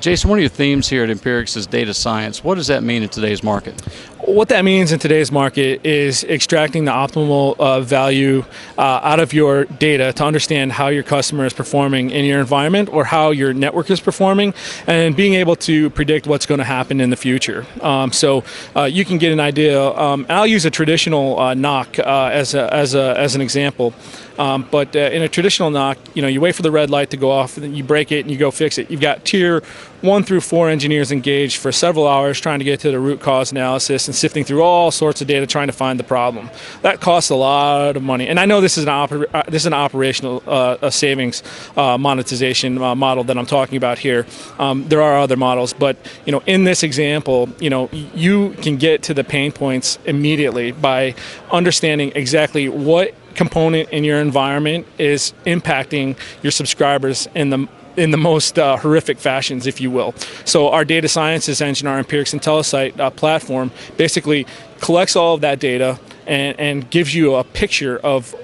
Jason, one of your themes here at Empirix is data science. What does that mean in today's market? What that means in today's market is extracting the optimal value out of your data to understand how your customer is performing in your environment or how your network is performing, and being able to predict what's going to happen in the future. So you can get an idea. I'll use a traditional NOC as an example. But in a traditional NOC, you wait for the red light to go off, and then you break it and you go fix it. You've got tier 1 through 4 engineers engaged for several hours trying to get to the root cause analysis and sifting through all sorts of data trying to find the problem. That costs a lot of money. And I know this is an operational savings monetization model that I'm talking about here. There are other models, but in this example, you can get to the pain points immediately by understanding exactly what component in your environment is impacting your subscribers in the most horrific fashions, if you will. So our data sciences engine, our Empirix IntelliSight platform, basically collects all of that data and gives you a picture of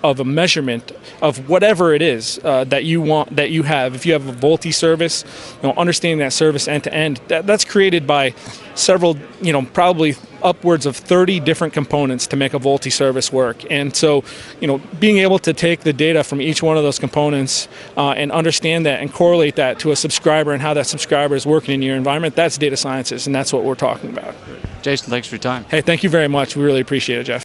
a measurement of whatever it is that you have. If you have a Vultee service, understanding that service end to end, that's created by several, probably upwards of 30 different components to make a Vultee service work. And so, being able to take the data from each one of those components and understand that and correlate that to a subscriber and how that subscriber is working in your environment, that's data sciences, and that's what we're talking about. Jason, thanks for your time. Hey, thank you very much. We really appreciate it, Jeff.